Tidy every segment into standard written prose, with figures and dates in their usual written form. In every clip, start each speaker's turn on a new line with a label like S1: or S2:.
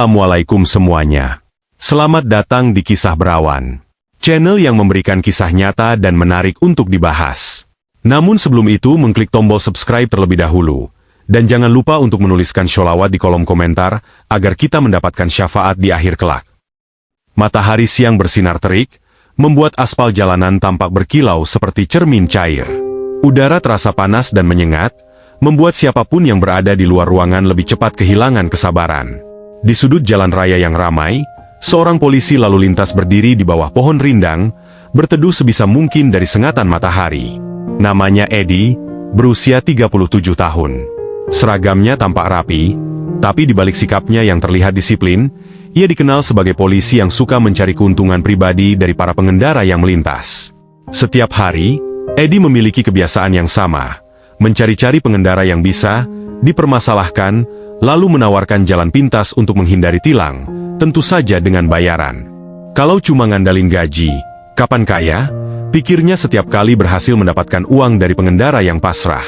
S1: Assalamualaikum semuanya. Selamat datang di Kisah Berawan, channel yang memberikan kisah nyata dan menarik untuk dibahas. Namun sebelum itu mengklik tombol subscribe terlebih dahulu. Dan jangan lupa untuk menuliskan sholawat di kolom komentar, agar kita mendapatkan syafaat di akhir kelak. Matahari siang bersinar terik, membuat aspal jalanan tampak berkilau seperti cermin cair. Udara terasa panas dan menyengat, membuat siapapun yang berada di luar ruangan lebih cepat kehilangan kesabaran. Di sudut jalan raya yang ramai, seorang polisi lalu lintas berdiri di bawah pohon rindang, berteduh sebisa mungkin dari sengatan matahari. Namanya Eddie, berusia 37 tahun. Seragamnya tampak rapi, tapi di balik sikapnya yang terlihat disiplin, ia dikenal sebagai polisi yang suka mencari keuntungan pribadi dari para pengendara yang melintas. Setiap hari, Eddie memiliki kebiasaan yang sama, mencari-cari pengendara yang bisa dipermasalahkan, lalu menawarkan jalan pintas untuk menghindari tilang, tentu saja dengan bayaran. Kalau cuma ngandalin gaji, kapan kaya? Pikirnya setiap kali berhasil mendapatkan uang dari pengendara yang pasrah.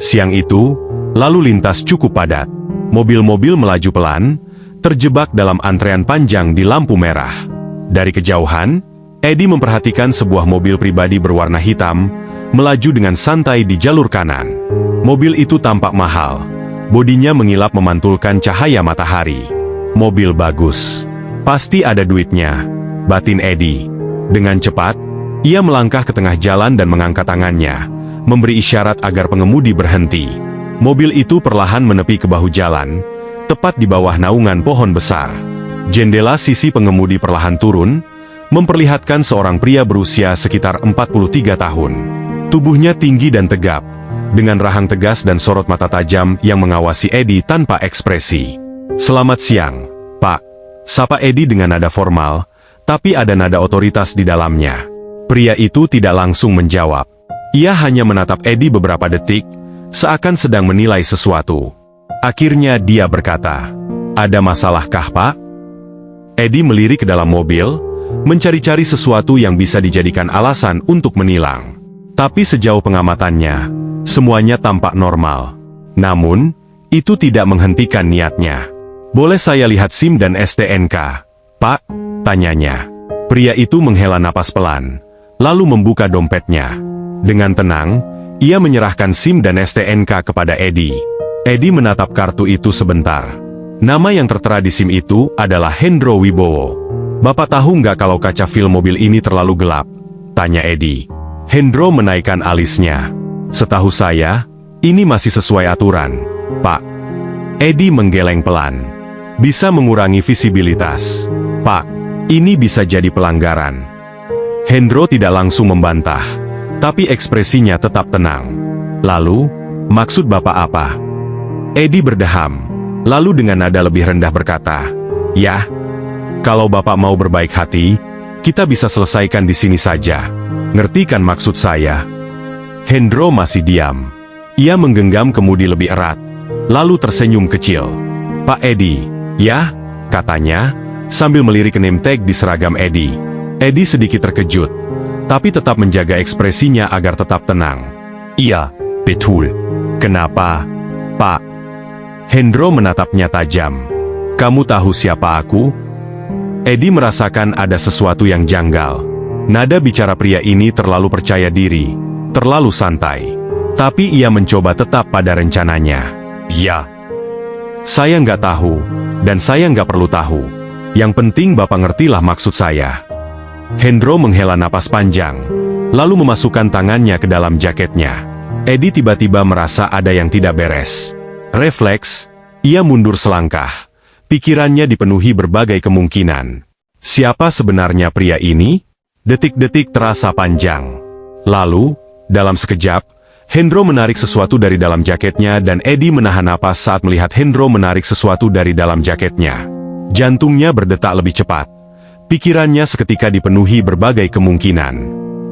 S1: Siang itu, lalu lintas cukup padat. Mobil-mobil melaju pelan, terjebak dalam antrean panjang di lampu merah. Dari kejauhan, Eddie memperhatikan sebuah mobil pribadi berwarna hitam, melaju dengan santai di jalur kanan. Mobil itu tampak mahal. Bodinya mengilap memantulkan cahaya matahari. Mobil bagus. Pasti ada duitnya, batin Eddie. Dengan cepat, ia melangkah ke tengah jalan dan mengangkat tangannya, memberi isyarat agar pengemudi berhenti. Mobil itu perlahan menepi ke bahu jalan, tepat di bawah naungan pohon besar. Jendela sisi pengemudi perlahan turun, memperlihatkan seorang pria berusia sekitar 43 tahun. Tubuhnya tinggi dan tegap, dengan rahang tegas dan sorot mata tajam yang mengawasi Eddie tanpa ekspresi. "Selamat siang, Pak," sapa Eddie dengan nada formal, tapi ada nada otoritas di dalamnya. Pria itu tidak langsung menjawab. Ia hanya menatap Eddie beberapa detik, seakan sedang menilai sesuatu. Akhirnya dia berkata, "Ada masalahkah, Pak?" Eddie melirik ke dalam mobil, mencari-cari sesuatu yang bisa dijadikan alasan untuk menilang. Tapi sejauh pengamatannya, semuanya tampak normal. Namun, itu tidak menghentikan niatnya. "Boleh saya lihat SIM dan STNK, Pak?" tanyanya. Pria itu menghela napas pelan, lalu membuka dompetnya. Dengan tenang, ia menyerahkan SIM dan STNK kepada Eddie. Eddie menatap kartu itu sebentar. Nama yang tertera di SIM itu adalah Hendro Wibowo. "Bapak tahu nggak kalau kaca film mobil ini terlalu gelap?" tanya Eddie. Hendro menaikkan alisnya. "Setahu saya, ini masih sesuai aturan, Pak." Eddie menggeleng pelan. "Bisa mengurangi visibilitas, Pak. Ini bisa jadi pelanggaran." Hendro tidak langsung membantah, tapi ekspresinya tetap tenang. "Lalu, maksud Bapak apa?" Eddie berdeham, lalu dengan nada lebih rendah berkata, "Ya, kalau Bapak mau berbaik hati, kita bisa selesaikan di sini saja. Ngerti kan maksud saya?" Hendro masih diam. Ia menggenggam kemudi lebih erat, lalu tersenyum kecil. "Pak Eddie, ya?" katanya, sambil melirik ke name tag di seragam Eddie. Eddie sedikit terkejut, tapi tetap menjaga ekspresinya agar tetap tenang. "Iya, betul. Kenapa, Pak?" Hendro menatapnya tajam. "Kamu tahu siapa aku?" Eddie merasakan ada sesuatu yang janggal. Nada bicara pria ini terlalu percaya diri, terlalu santai. Tapi ia mencoba tetap pada rencananya. "Ya, saya nggak tahu, dan saya nggak perlu tahu. Yang penting Bapak ngertilah maksud saya." Hendro menghela napas panjang, lalu memasukkan tangannya ke dalam jaketnya. Eddie tiba-tiba merasa ada yang tidak beres. Refleks, ia mundur selangkah. Pikirannya dipenuhi berbagai kemungkinan. Siapa sebenarnya pria ini? Detik-detik terasa panjang. Lalu, dalam sekejap, Hendro menarik sesuatu dari dalam jaketnya dan Eddie menahan napas saat melihat Hendro menarik sesuatu dari dalam jaketnya. Jantungnya berdetak lebih cepat. Pikirannya seketika dipenuhi berbagai kemungkinan.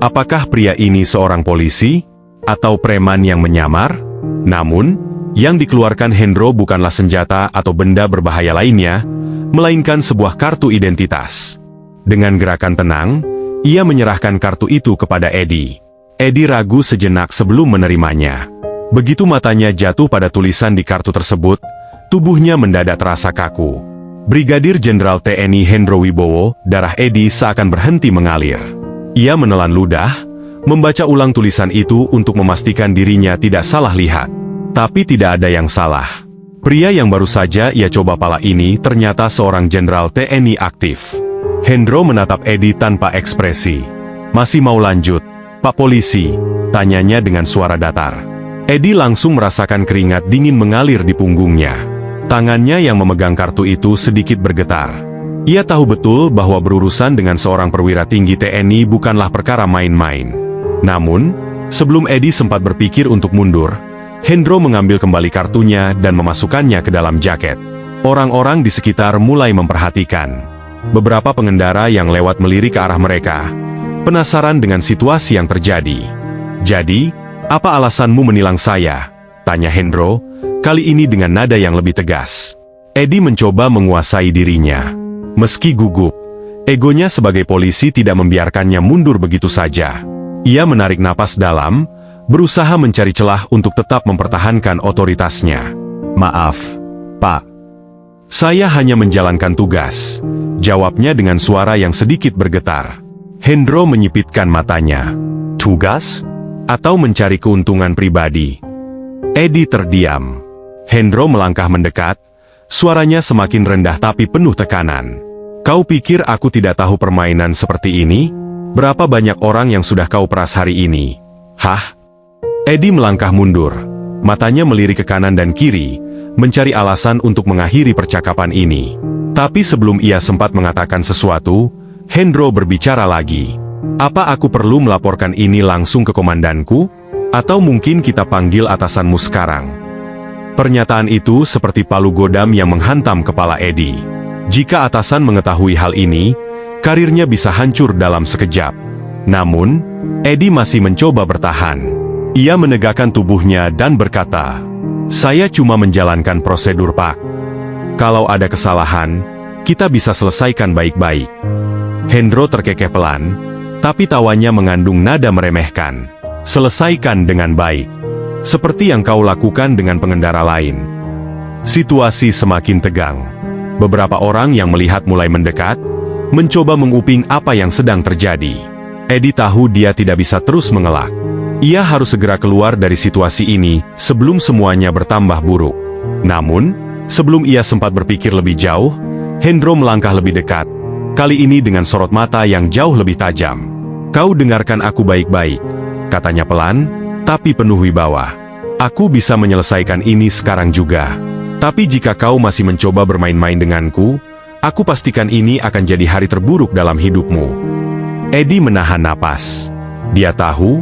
S1: Apakah pria ini seorang polisi? Atau preman yang menyamar? Namun, yang dikeluarkan Hendro bukanlah senjata atau benda berbahaya lainnya, melainkan sebuah kartu identitas. Dengan gerakan tenang, ia menyerahkan kartu itu kepada Eddie. Eddie ragu sejenak sebelum menerimanya. Begitu matanya jatuh pada tulisan di kartu tersebut, tubuhnya mendadak terasa kaku. Brigadir Jenderal TNI Hendro Wibowo, darah Edi seakan berhenti mengalir. Ia menelan ludah, membaca ulang tulisan itu untuk memastikan dirinya tidak salah lihat. Tapi tidak ada yang salah. Pria yang baru saja ia coba pala ini ternyata seorang jenderal TNI aktif. Hendro menatap Edi tanpa ekspresi. "Masih mau lanjut, Pak Polisi?" tanyanya dengan suara datar. Edi langsung merasakan keringat dingin mengalir di punggungnya. Tangannya yang memegang kartu itu sedikit bergetar. Ia tahu betul bahwa berurusan dengan seorang perwira tinggi TNI bukanlah perkara main-main. Namun, sebelum Edi sempat berpikir untuk mundur, Hendro mengambil kembali kartunya dan memasukkannya ke dalam jaket. Orang-orang di sekitar mulai memperhatikan. Beberapa pengendara yang lewat melirik ke arah mereka, penasaran dengan situasi yang terjadi. "Jadi, apa alasanmu menilang saya?" tanya Hendro, kali ini dengan nada yang lebih tegas. Edi mencoba menguasai dirinya. Meski gugup, egonya sebagai polisi tidak membiarkannya mundur begitu saja. Ia menarik napas dalam, berusaha mencari celah untuk tetap mempertahankan otoritasnya. "Maaf, Pak. Saya hanya menjalankan tugas," jawabnya dengan suara yang sedikit bergetar. Hendro menyipitkan matanya. "Tugas? Atau mencari keuntungan pribadi?" Edi terdiam. Hendro melangkah mendekat, suaranya semakin rendah tapi penuh tekanan. "Kau pikir aku tidak tahu permainan seperti ini? Berapa banyak orang yang sudah kau peras hari ini?" "Hah?" Edi melangkah mundur, matanya melirik ke kanan dan kiri, mencari alasan untuk mengakhiri percakapan ini. Tapi sebelum ia sempat mengatakan sesuatu, Hendro berbicara lagi. "Apa aku perlu melaporkan ini langsung ke komandanku? Atau mungkin kita panggil atasanmu sekarang?" Pernyataan itu seperti palu godam yang menghantam kepala Edi. Jika atasan mengetahui hal ini, karirnya bisa hancur dalam sekejap. Namun, Edi masih mencoba bertahan. Ia menegakkan tubuhnya dan berkata, "Saya cuma menjalankan prosedur, Pak. Kalau ada kesalahan, kita bisa selesaikan baik-baik." Hendro terkekeh pelan, tapi tawanya mengandung nada meremehkan. "Selesaikan dengan baik. Seperti yang kau lakukan dengan pengendara lain." Situasi semakin tegang. Beberapa orang yang melihat mulai mendekat, mencoba menguping apa yang sedang terjadi. Edi tahu dia tidak bisa terus mengelak. Ia harus segera keluar dari situasi ini sebelum semuanya bertambah buruk. Namun, sebelum ia sempat berpikir lebih jauh, Hendro melangkah lebih dekat, kali ini dengan sorot mata yang jauh lebih tajam. "Kau dengarkan aku baik-baik," katanya pelan, tapi penuh wibawa. "Aku bisa menyelesaikan ini sekarang juga. Tapi jika kau masih mencoba bermain-main denganku, aku pastikan ini akan jadi hari terburuk dalam hidupmu." Edi menahan napas. Dia tahu,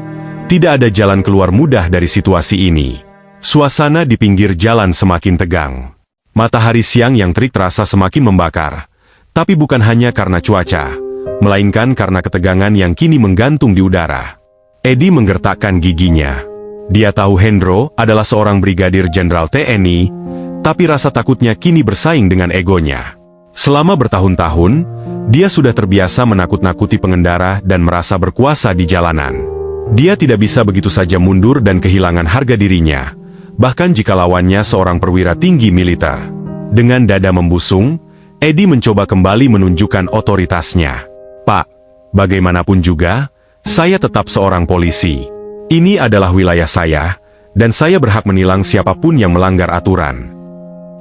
S1: tidak ada jalan keluar mudah dari situasi ini. Suasana di pinggir jalan semakin tegang. Matahari siang yang terik terasa semakin membakar. Tapi bukan hanya karena cuaca, melainkan karena ketegangan yang kini menggantung di udara. Edi menggertakkan giginya. Dia tahu Hendro adalah seorang brigadir jenderal TNI, tapi rasa takutnya kini bersaing dengan egonya. Selama bertahun-tahun, dia sudah terbiasa menakut-nakuti pengendara dan merasa berkuasa di jalanan. Dia tidak bisa begitu saja mundur dan kehilangan harga dirinya, bahkan jika lawannya seorang perwira tinggi militer. Dengan dada membusung, Edi mencoba kembali menunjukkan otoritasnya. "Pak, bagaimanapun juga, saya tetap seorang polisi. Ini adalah wilayah saya, dan saya berhak menilang siapapun yang melanggar aturan."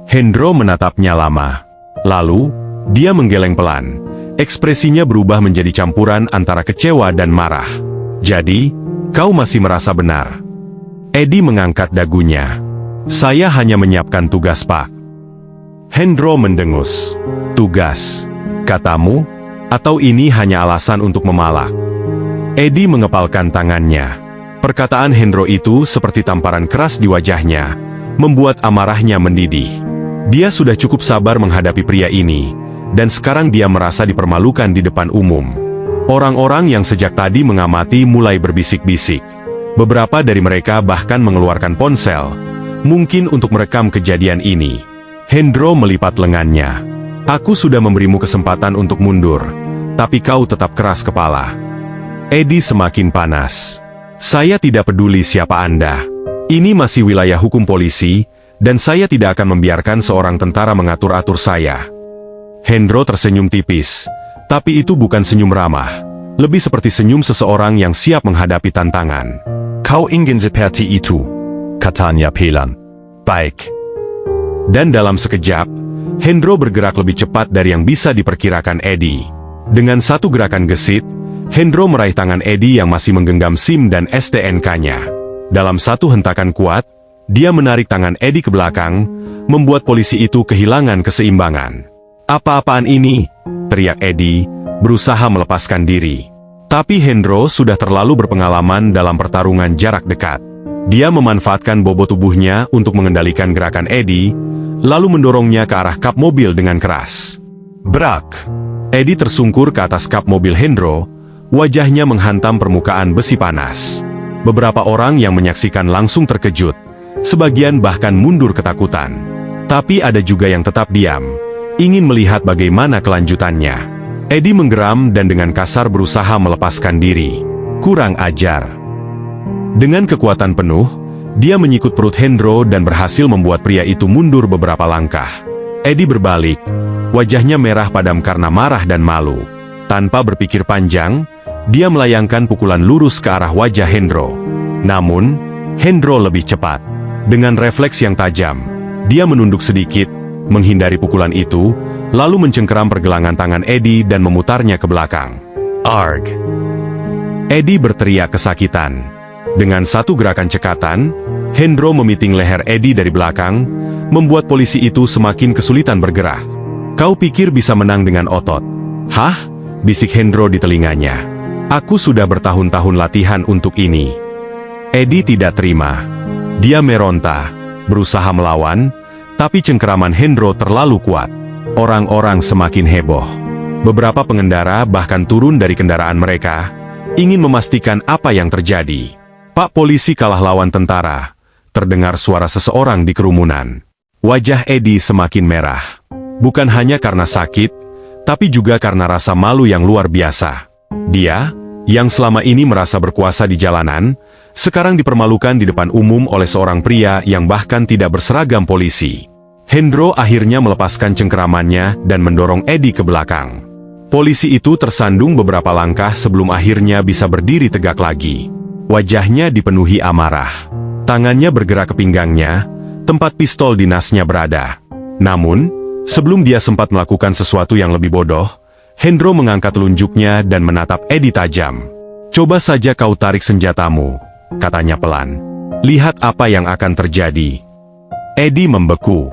S1: Hendro menatapnya lama. Lalu, dia menggeleng pelan. Ekspresinya berubah menjadi campuran antara kecewa dan marah. "Jadi, kau masih merasa benar?" Edi mengangkat dagunya. "Saya hanya menyiapkan tugas, Pak." Hendro mendengus. "Tugas, katamu? Atau ini hanya alasan untuk memalak?" Edi mengepalkan tangannya. Perkataan Hendro itu seperti tamparan keras di wajahnya, membuat amarahnya mendidih. Dia sudah cukup sabar menghadapi pria ini, dan sekarang dia merasa dipermalukan di depan umum. Orang-orang yang sejak tadi mengamati mulai berbisik-bisik. Beberapa dari mereka bahkan mengeluarkan ponsel, mungkin untuk merekam kejadian ini. Hendro melipat lengannya. "Aku sudah memberimu kesempatan untuk mundur, tapi kau tetap keras kepala." Edi semakin panas. "Saya tidak peduli siapa Anda. Ini masih wilayah hukum polisi, dan saya tidak akan membiarkan seorang tentara mengatur-atur saya." Hendro tersenyum tipis. Tapi itu bukan senyum ramah. Lebih seperti senyum seseorang yang siap menghadapi tantangan.
S2: Kau ingin seperti itu, katanya pelan. Baik.
S1: Dan dalam sekejap, Hendro bergerak lebih cepat dari yang bisa diperkirakan Eddie. Dengan satu gerakan gesit, Hendro meraih tangan Eddie yang masih menggenggam SIM dan STNK-nya. Dalam satu hentakan kuat, dia menarik tangan Eddie ke belakang, membuat polisi itu kehilangan keseimbangan. "Apa-apaan ini?" teriak Eddie, berusaha melepaskan diri. Tapi Hendro sudah terlalu berpengalaman dalam pertarungan jarak dekat. Dia memanfaatkan bobot tubuhnya untuk mengendalikan gerakan Eddie, lalu mendorongnya ke arah kap mobil dengan keras. Brak! Eddie tersungkur ke atas kap mobil Hendro, wajahnya menghantam permukaan besi panas. Beberapa orang yang menyaksikan langsung terkejut, sebagian bahkan mundur ketakutan. Tapi ada juga yang tetap diam, ingin melihat bagaimana kelanjutannya. Eddie menggeram dan dengan kasar berusaha melepaskan diri. Kurang ajar. Dengan kekuatan penuh, dia menyikut perut Hendro dan berhasil membuat pria itu mundur beberapa langkah. Eddie berbalik, wajahnya merah padam karena marah dan malu. Tanpa berpikir panjang, dia melayangkan pukulan lurus ke arah wajah Hendro. Namun, Hendro lebih cepat. Dengan refleks yang tajam, dia menunduk sedikit, menghindari pukulan itu, lalu mencengkeram pergelangan tangan Eddie dan memutarnya ke belakang. Arg! Eddie berteriak kesakitan. Dengan satu gerakan cekatan, Hendro memiting leher Eddie dari belakang, membuat polisi itu semakin kesulitan bergerak. "Kau pikir bisa menang dengan otot?" "Hah?" bisik Hendro di telinganya. "Aku sudah bertahun-tahun latihan untuk ini." Eddie tidak terima. Dia meronta, berusaha melawan, tapi cengkeraman Hendro terlalu kuat. Orang-orang semakin heboh. Beberapa pengendara bahkan turun dari kendaraan mereka, ingin memastikan apa yang terjadi. "Pak polisi kalah lawan tentara," terdengar suara seseorang di kerumunan. Wajah Eddie semakin merah. Bukan hanya karena sakit, tapi juga karena rasa malu yang luar biasa. Dia, yang selama ini merasa berkuasa di jalanan, sekarang dipermalukan di depan umum oleh seorang pria yang bahkan tidak berseragam polisi. Hendro akhirnya melepaskan cengkeramannya dan mendorong Eddie ke belakang. Polisi itu tersandung beberapa langkah sebelum akhirnya bisa berdiri tegak lagi. Wajahnya dipenuhi amarah. Tangannya bergerak ke pinggangnya, tempat pistol dinasnya berada. Namun, sebelum dia sempat melakukan sesuatu yang lebih bodoh, Hendro mengangkat telunjuknya dan menatap Eddie tajam. "Coba saja kau tarik senjatamu," katanya pelan. "Lihat apa yang akan terjadi." Eddie membeku.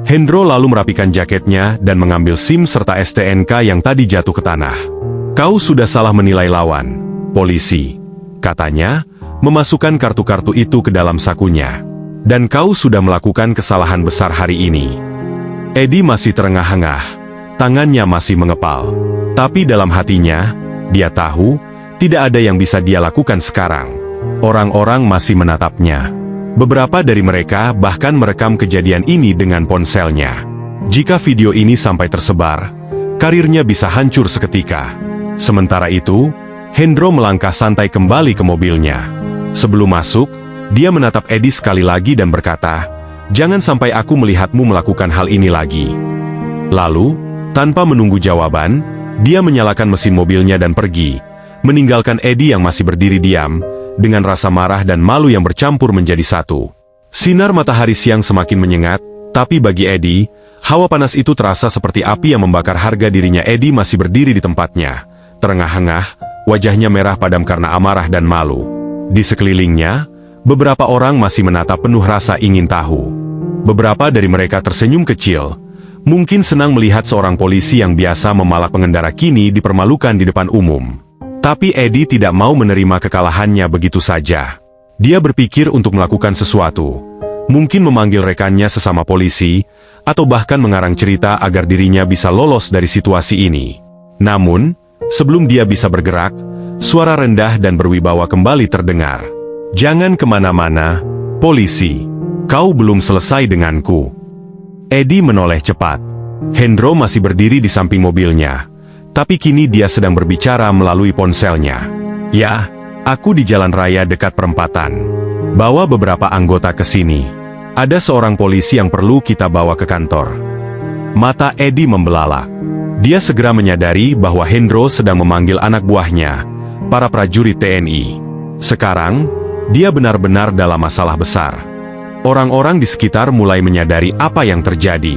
S1: Hendro lalu merapikan jaketnya dan mengambil SIM serta STNK yang tadi jatuh ke tanah. "Kau sudah salah menilai lawan, polisi," katanya, memasukkan kartu-kartu itu ke dalam sakunya. "Dan kau sudah melakukan kesalahan besar hari ini." Eddie masih terengah-engah, tangannya masih mengepal. Tapi dalam hatinya, dia tahu, tidak ada yang bisa dia lakukan sekarang. Orang-orang masih menatapnya. Beberapa dari mereka bahkan merekam kejadian ini dengan ponselnya. Jika video ini sampai tersebar, karirnya bisa hancur seketika. Sementara itu, Hendro melangkah santai kembali ke mobilnya. Sebelum masuk, dia menatap Eddie sekali lagi dan berkata, "Jangan sampai aku melihatmu melakukan hal ini lagi." Lalu, tanpa menunggu jawaban, dia menyalakan mesin mobilnya dan pergi, meninggalkan Eddie yang masih berdiri diam, dengan rasa marah dan malu yang bercampur menjadi satu. Sinar matahari siang semakin menyengat, tapi bagi Eddie, hawa panas itu terasa seperti api yang membakar. Harga dirinya. Eddie masih berdiri di tempatnya, terengah-engah, wajahnya merah padam karena amarah dan malu. Di sekelilingnya, beberapa orang masih menatap penuh rasa ingin tahu. Beberapa dari mereka tersenyum kecil, mungkin senang melihat seorang polisi yang biasa memalak pengendara kini dipermalukan di depan umum. Tapi Eddie tidak mau menerima kekalahannya begitu saja. Dia berpikir untuk melakukan sesuatu. Mungkin memanggil rekannya sesama polisi, atau bahkan mengarang cerita agar dirinya bisa lolos dari situasi ini. Namun, sebelum dia bisa bergerak, suara rendah dan berwibawa kembali terdengar. "Jangan kemana-mana, polisi. Kau belum selesai denganku." Eddie menoleh cepat. Hendro masih berdiri di samping mobilnya. Tapi kini dia sedang berbicara melalui ponselnya. "Ya, aku di jalan raya dekat perempatan. Bawa beberapa anggota ke sini. Ada seorang polisi yang perlu kita bawa ke kantor." Mata Eddie membelalak. Dia segera menyadari bahwa Hendro sedang memanggil anak buahnya, para prajurit TNI. Sekarang, dia benar-benar dalam masalah besar. Orang-orang di sekitar mulai menyadari apa yang terjadi.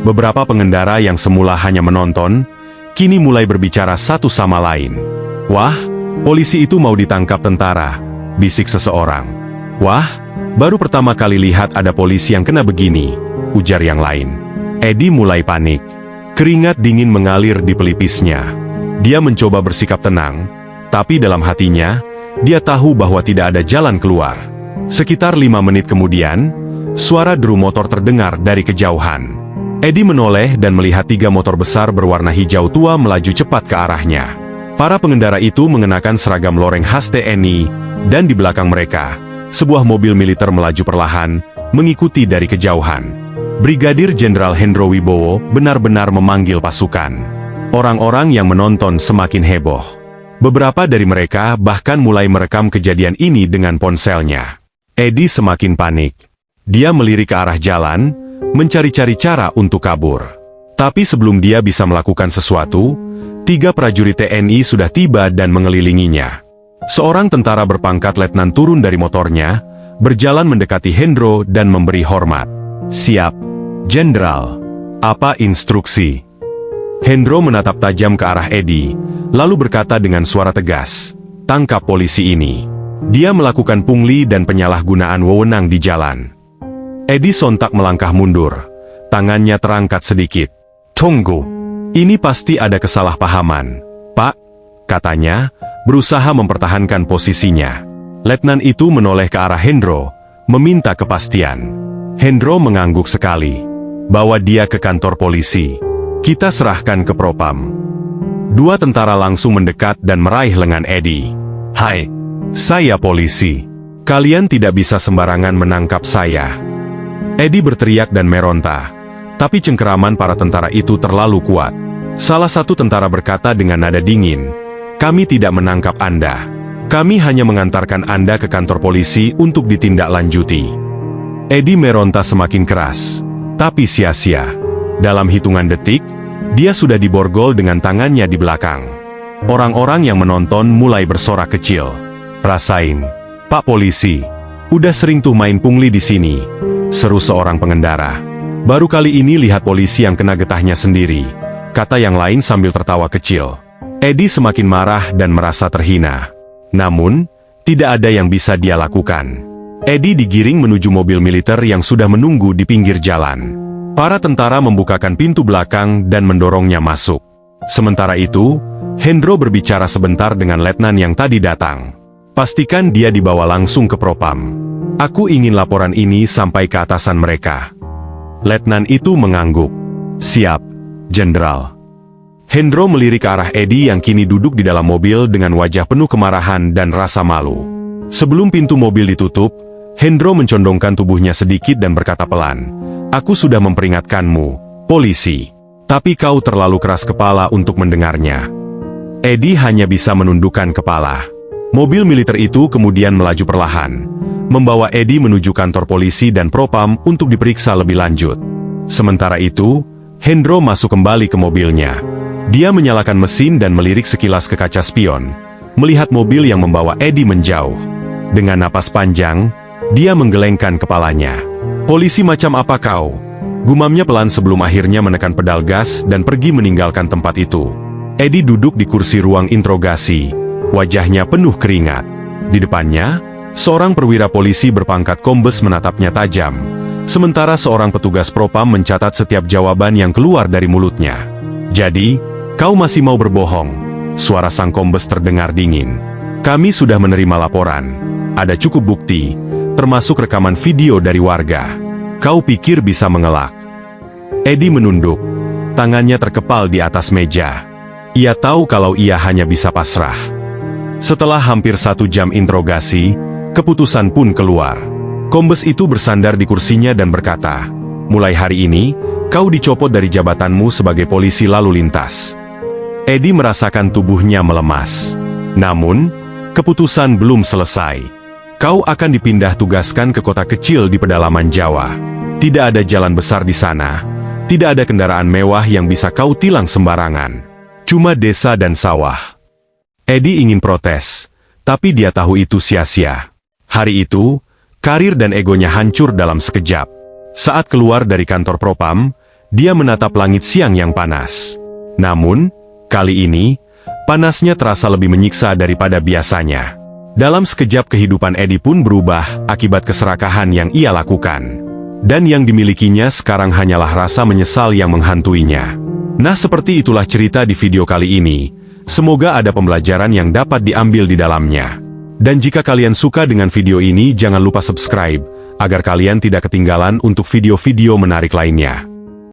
S1: Beberapa pengendara yang semula hanya menonton, kini mulai berbicara satu sama lain. "Wah, polisi itu mau ditangkap tentara," bisik seseorang. "Wah, baru pertama kali lihat ada polisi yang kena begini," ujar yang lain. Eddie mulai panik. Keringat dingin mengalir di pelipisnya. Dia mencoba bersikap tenang, tapi dalam hatinya, dia tahu bahwa tidak ada jalan keluar. Sekitar 5 menit kemudian, suara deru motor terdengar dari kejauhan. Eddie menoleh dan melihat 3 motor besar berwarna hijau tua melaju cepat ke arahnya. Para pengendara itu mengenakan seragam loreng khas TNI, dan di belakang mereka, sebuah mobil militer melaju perlahan, mengikuti dari kejauhan. Brigadir Jenderal Hendro Wibowo benar-benar memanggil pasukan. Orang-orang yang menonton semakin heboh. Beberapa dari mereka bahkan mulai merekam kejadian ini dengan ponselnya. Eddie semakin panik. Dia melirik ke arah jalan, mencari-cari cara untuk kabur. Tapi sebelum dia bisa melakukan sesuatu, 3 prajurit TNI sudah tiba dan mengelilinginya. Seorang tentara berpangkat letnan turun dari motornya, berjalan mendekati Hendro dan memberi hormat. "Siap, Jenderal. Apa instruksi?" Hendro menatap tajam ke arah Eddie, lalu berkata dengan suara tegas, "Tangkap polisi ini. Dia melakukan pungli dan penyalahgunaan wewenang di jalan." Eddie sontak melangkah mundur. Tangannya terangkat sedikit. "Tunggu. Ini pasti ada kesalahpahaman, Pak," katanya, berusaha mempertahankan posisinya. Letnan itu menoleh ke arah Hendro, meminta kepastian. Hendro mengangguk sekali. "Bawa dia ke kantor polisi. Kita serahkan ke Propam." 2 tentara langsung mendekat dan meraih lengan Eddie. "Hai, saya polisi. Kalian tidak bisa sembarangan menangkap saya." Eddie berteriak dan meronta, tapi cengkeraman para tentara itu terlalu kuat. Salah satu tentara berkata dengan nada dingin, "Kami tidak menangkap Anda. Kami hanya mengantarkan Anda ke kantor polisi untuk ditindaklanjuti." Eddie meronta semakin keras, tapi sia-sia. Dalam hitungan detik, dia sudah diborgol dengan tangannya di belakang. Orang-orang yang menonton mulai bersorak kecil. "Rasain, Pak Polisi. Udah sering tuh main pungli di sini," seru seorang pengendara. "Baru kali ini lihat polisi yang kena getahnya sendiri," kata yang lain sambil tertawa kecil. Eddie semakin marah dan merasa terhina. Namun, tidak ada yang bisa dia lakukan. Eddie digiring menuju mobil militer yang sudah menunggu di pinggir jalan. Para tentara membukakan pintu belakang dan mendorongnya masuk. Sementara itu, Hendro berbicara sebentar dengan letnan yang tadi datang. "Pastikan dia dibawa langsung ke Propam. Aku ingin laporan ini sampai ke atasan mereka." Letnan itu mengangguk. "Siap, Jenderal." Hendro melirik ke arah Eddie yang kini duduk di dalam mobil dengan wajah penuh kemarahan dan rasa malu. Sebelum pintu mobil ditutup, Hendro mencondongkan tubuhnya sedikit dan berkata pelan, "Aku sudah memperingatkanmu, polisi. Tapi kau terlalu keras kepala untuk mendengarnya." Eddie hanya bisa menundukkan kepala. Mobil militer itu kemudian melaju perlahan, membawa Eddie menuju kantor polisi dan Propam untuk diperiksa lebih lanjut. Sementara itu, Hendro masuk kembali ke mobilnya. Dia menyalakan mesin dan melirik sekilas ke kaca spion, melihat mobil yang membawa Eddie menjauh. Dengan napas panjang, dia menggelengkan kepalanya. "Polisi macam apa kau?" gumamnya pelan sebelum akhirnya menekan pedal gas dan pergi meninggalkan tempat itu. Eddie duduk di kursi ruang interogasi, wajahnya penuh keringat. Di depannya, seorang perwira polisi berpangkat kombes menatapnya tajam, sementara seorang petugas Propam mencatat setiap jawaban yang keluar dari mulutnya. "Jadi, kau masih mau berbohong?" suara sang kombes terdengar dingin. "Kami sudah menerima laporan. Ada cukup bukti, termasuk rekaman video dari warga. Kau pikir bisa mengelak?" Eddie menunduk. Tangannya terkepal di atas meja. Ia tahu kalau ia hanya bisa pasrah. Setelah hampir 1 jam interogasi, keputusan pun keluar. Kombes itu bersandar di kursinya dan berkata, "Mulai hari ini, kau dicopot dari jabatanmu sebagai polisi lalu lintas." Eddie merasakan tubuhnya melemas. Namun, keputusan belum selesai. "Kau akan dipindah tugaskan ke kota kecil di pedalaman Jawa. Tidak ada jalan besar di sana, Tidak ada kendaraan mewah yang bisa kau tilang sembarangan. Cuma desa dan sawah. Edi ingin protes, tapi dia tahu itu sia-sia. Hari itu, karir dan egonya hancur dalam sekejap. Saat keluar dari kantor propam, dia menatap langit siang yang panas. Namun, kali ini, panasnya terasa lebih menyiksa daripada biasanya. Dalam sekejap kehidupan Edi pun berubah akibat keserakahan yang ia lakukan. Dan yang dimilikinya sekarang hanyalah rasa menyesal yang menghantuinya. Nah, seperti itulah cerita di video kali ini. Semoga ada pembelajaran yang dapat diambil di dalamnya. Dan jika kalian suka dengan video ini, jangan lupa subscribe, agar kalian tidak ketinggalan untuk video-video menarik lainnya.